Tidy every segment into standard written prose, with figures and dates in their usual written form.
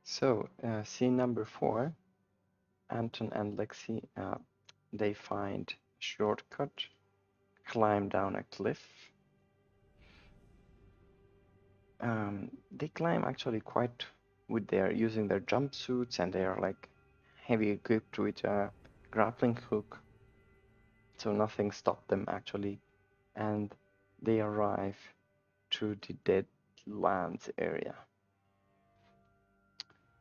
So, scene number 4, Anton and Lexi, they find a shortcut, climb down a cliff. They climb actually quite with their using their jumpsuits, and they are like heavy equipped with a grappling hook, so nothing stopped them actually, and they arrive to the Deadlands area.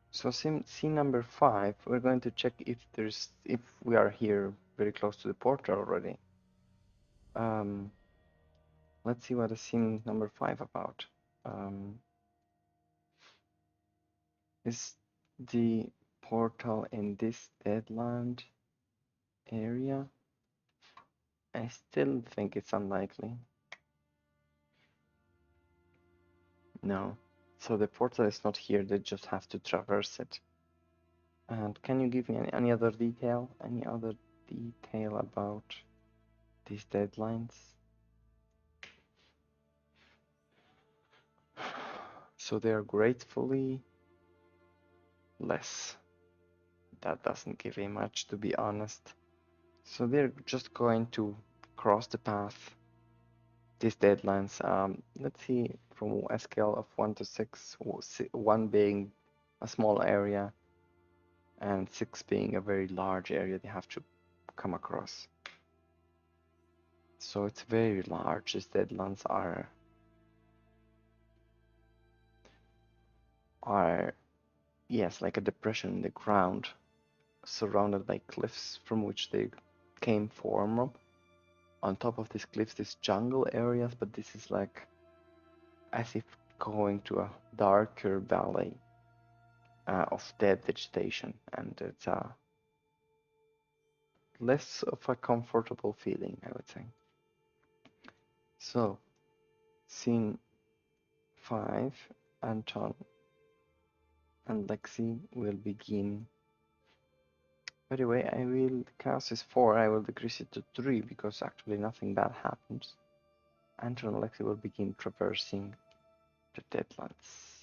So scene number 5, we're going to check if we are here very close to the portal already. Let's see what is scene number 5 about. Is the portal in this Deadland area? I still think it's unlikely. No. So the portal is not here, they just have to traverse it. And can you give me any other detail? Any other detail about these deadlines? So they are gratefully less. That doesn't give me much, to be honest. So they're just going to cross the path. These deadlines, let's see, from a scale of 1 to 6, 1 being a small area and 6 being a very large area they have to come across. So it's very large. These deadlands are yes, like a depression in the ground, surrounded by cliffs from which they came from. On top of these cliffs, these jungle areas, but this is like as if going to a darker valley of dead vegetation, and it's less of a comfortable feeling, I would say. So, scene 5, Anton and Lexi will begin. By the way, the chaos is 4, I will decrease it to 3 because actually nothing bad happens. Anton and Lexi will begin traversing the Deadlands.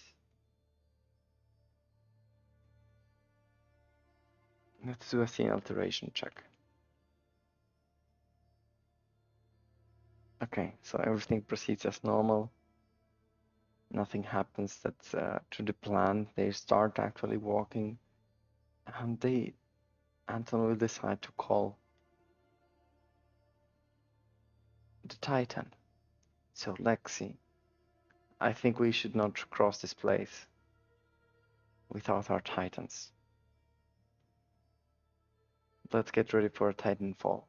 Let's do a scene alteration check. Okay, so everything proceeds as normal. Nothing happens that's to the plan. They start actually walking, and Anton will decide to call the Titan. So Lexi, I think we should not cross this place without our Titans. Let's get ready for a Titanfall.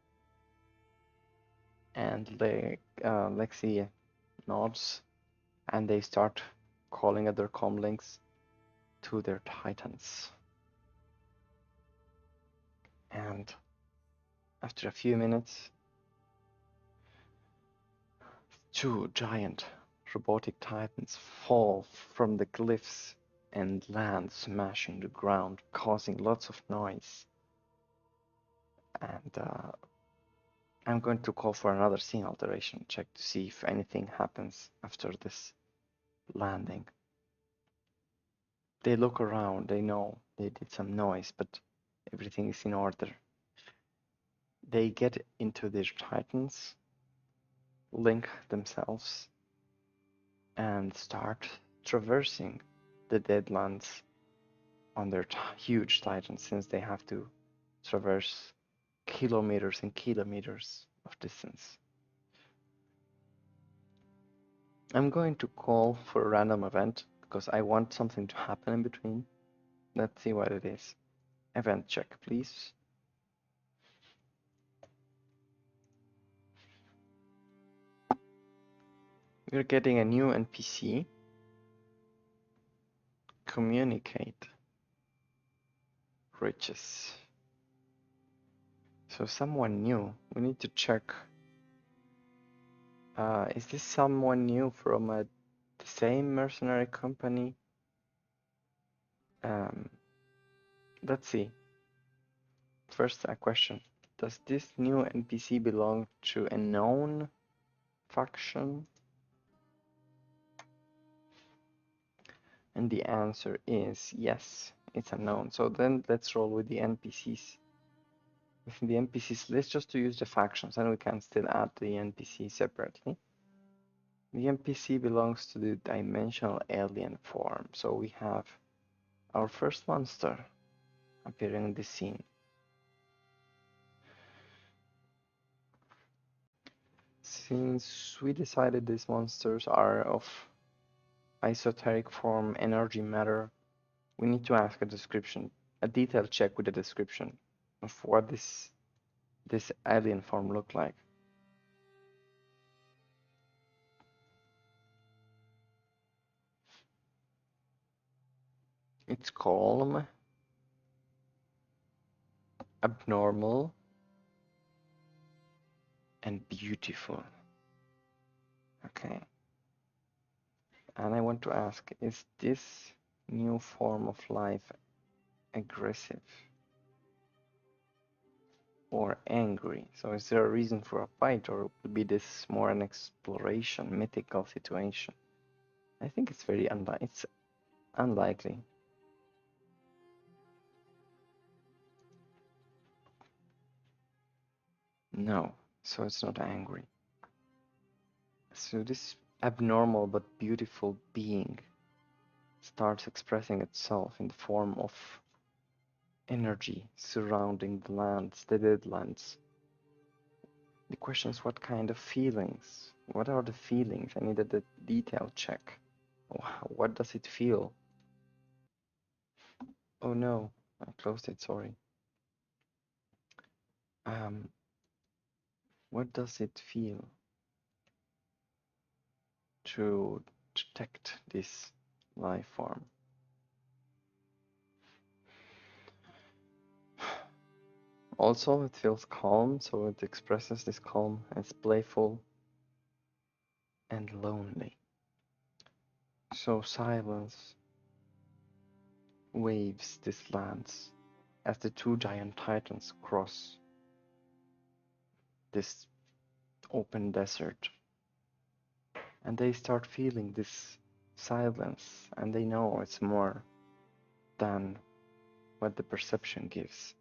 And Lexi nods, and they start calling other comlinks to their Titans. And after a few minutes, 2 giant robotic Titans fall from the cliffs and land, smashing the ground, causing lots of noise. And I'm going to call for another scene alteration check to see if anything happens after this landing. They look around, they know they did some noise, but everything is in order. They get into their Titans, link themselves, and start traversing the Deadlands on their huge Titans, since they have to traverse kilometers and kilometers of distance. I'm going to call for a random event because I want something to happen in between. Let's see what it is. Event check, please. We're getting a new NPC. Communicate. Riches. So someone new. We need to check. Is this someone new from the same mercenary company? Let's see. First, a question. Does this new NPC belong to a known faction? And the answer is yes, it's unknown. So then let's roll with the NPCs. Within the NPCs list, just to use the factions, and we can still add the NPC separately. The NPC belongs to the dimensional alien form. So we have our first monster appearing in the scene. Since we decided these monsters are of esoteric form, energy, matter, we need to ask a description, a detailed check with a description of what this alien form look like. It's calm, abnormal, and beautiful. Okay. And I want to ask, is this new form of life aggressive or angry? So is there a reason for a fight, or will be this more an exploration, mythical situation? I think it's very unlikely. No, so it's not angry. So this abnormal but beautiful being starts expressing itself in the form of energy surrounding the lands, the deadlands. The question is, what kind of feelings? What are the feelings? I needed a detailed check. What does it feel? Oh no, I closed it, sorry. What does it feel to detect this life form? Also, it feels calm, so it expresses this calm. It's playful and lonely. So silence waves this lands as the two giant titans cross this open desert. And they start feeling this silence, and they know it's more than what the perception gives.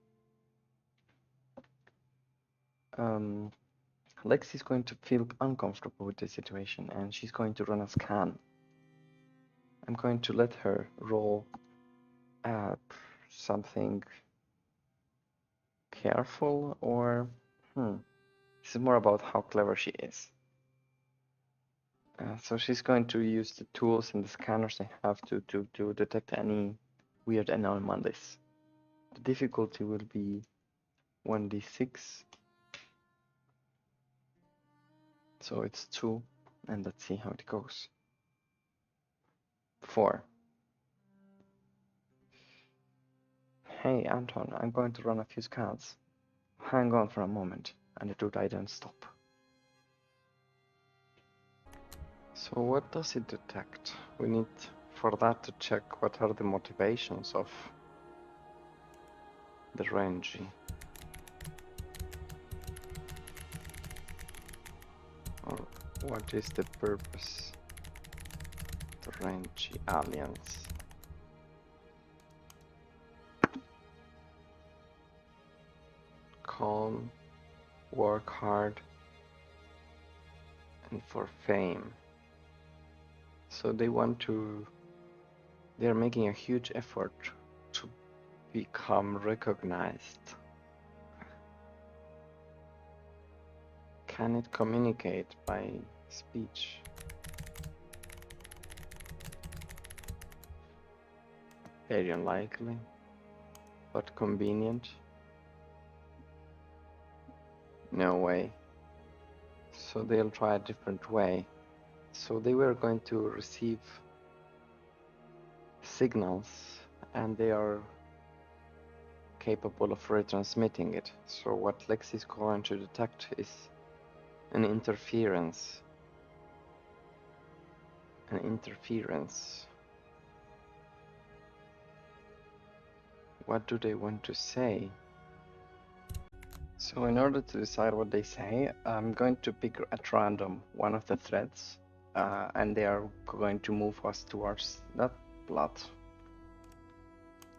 Lexi's going to feel uncomfortable with the situation, and she's going to run a scan. I'm going to let her roll something careful, or this is more about how clever she is. So she's going to use the tools and the scanners they have to detect any weird anomalies. The difficulty will be 1d6. So it's 2, and let's see how it goes. 4. Hey Anton, I'm going to run a few scans. Hang on for a moment, and the two titans stop. So what does it detect? We need for that to check what are the motivations of the Renji. Or what is the purpose of the Renji Alliance? Calm, work hard, and for fame. So they're making a huge effort to become recognized. Can it communicate by speech? Very unlikely, but convenient. No way. So they'll try a different way. So they were going to receive signals, and they are capable of retransmitting it. So what Lex is going to detect is an interference. An interference. What do they want to say? So in order to decide what they say, I'm going to pick at random one of the threads, and they are going to move us towards that blood.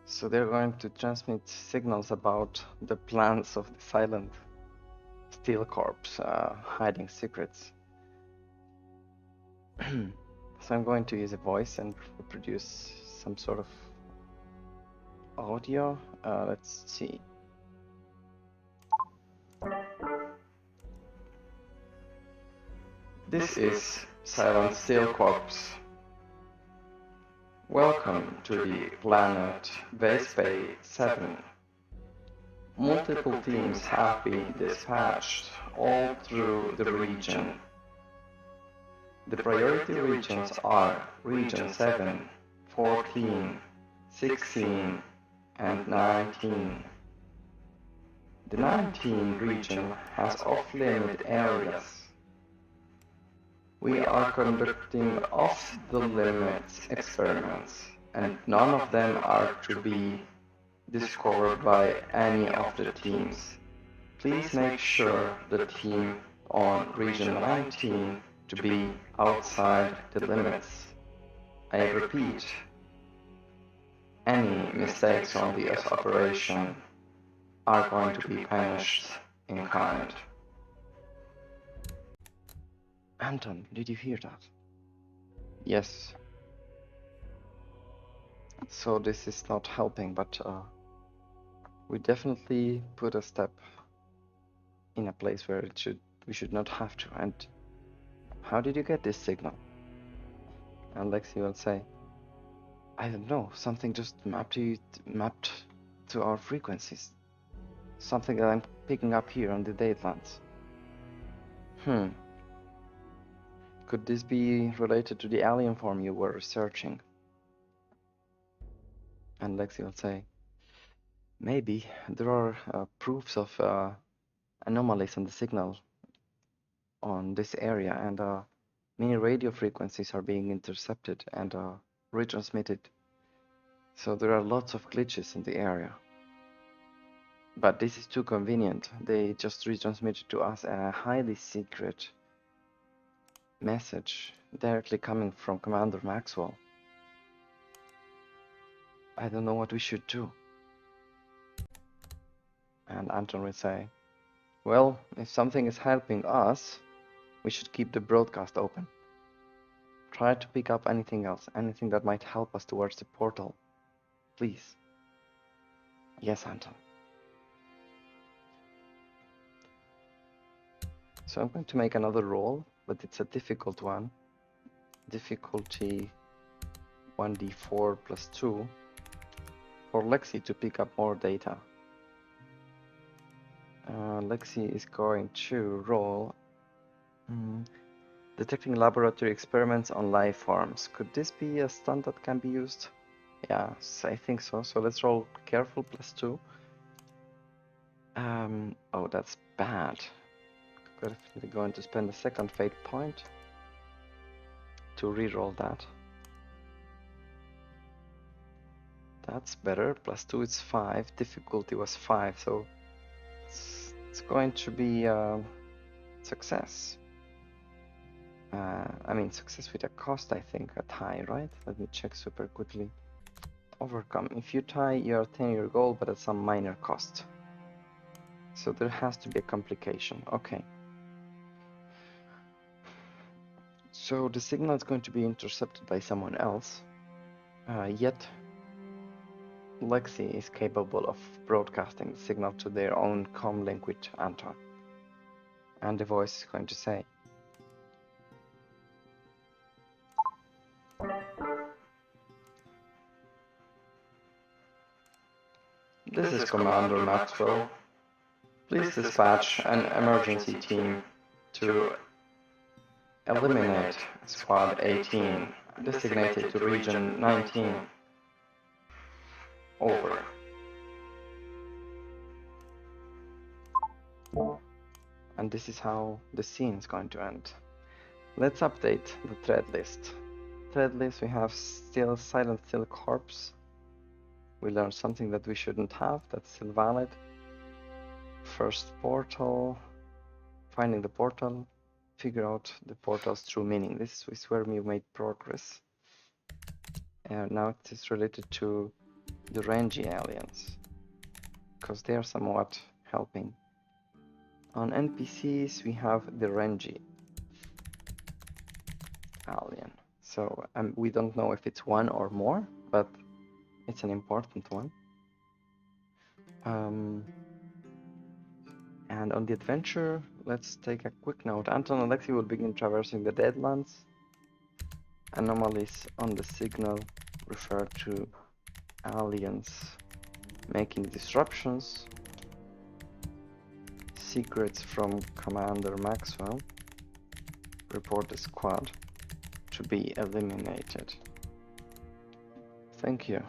So they're going to transmit signals about the plans of the silent steel corpse, hiding secrets. So I'm going to use a voice and produce some sort of audio. Let's see. This is Silent Steel Corps. Welcome to the planet Vespe 7. Multiple teams have been dispatched all through the region. The priority regions are Region 7, 14, 16, and 19. The 19 region has off-limit areas. We are conducting off-the-limits experiments, and none of them are to be discovered by any of the teams. Please make sure the team on Region 19 to be outside the limits. I repeat, any mistakes on this operation are going to be punished in kind. Anton, did you hear that? Yes. So this is not helping, but we definitely put a step in a place where we should not have to. And how did you get this signal? And Lexi will say, I don't know, something just mapped to our frequencies. Something that I'm picking up here on the Datelands. Could this be related to the alien form you were researching? And Lexi will say, maybe. There are proofs of anomalies in the signal on this area, and many radio frequencies are being intercepted and retransmitted. So there are lots of glitches in the area. But this is too convenient. They just retransmitted to us a highly secret message directly coming from Commander Maxwell. I don't know what we should do. And Anton will say, well, if something is helping us, we should keep the broadcast open. Try to pick up anything else, anything that might help us towards the portal. Please. Yes, Anton. So I'm going to make another roll, but it's a difficult one. Difficulty 1d4 plus 2 for Lexi to pick up more data. Lexi is going to roll detecting laboratory experiments on life forms. Could this be a stunt that can be used? Yeah, I think so. So let's roll careful plus 2. Oh, that's bad. Definitely going to spend a second fate point to reroll that. That's better. Plus 2 is 5. Difficulty was 5, so it's going to be success. I mean, success with a cost, I think, a tie, right? Let me check super quickly. Overcome. If you tie, you attain your goal, but at some minor cost. So there has to be a complication. Okay. So the signal is going to be intercepted by someone else. Yet, Lexi is capable of broadcasting the signal to their own comm link with Anton. And the voice is going to say, this is Commander Maxwell. Please dispatch an emergency team to eliminate Squad 18, designated to Region 19. Over. And this is how the scene is going to end. Let's update the thread list. Thread list, we have still Silent Steel Corpse. We learned something that we shouldn't have, that's still valid. First portal, finding the portal, figure out the portal's true meaning. This is where we made progress. Now it is related to the Renji aliens, because they are somewhat helping. On NPCs, we have the Renji alien. So we don't know if it's one or more, but it's an important one. And on the adventure, let's take a quick note. Anton and Alexei will begin traversing the Deadlands. Anomalies on the signal refer to aliens making disruptions. Secrets from Commander Maxwell report the squad to be eliminated. Thank you.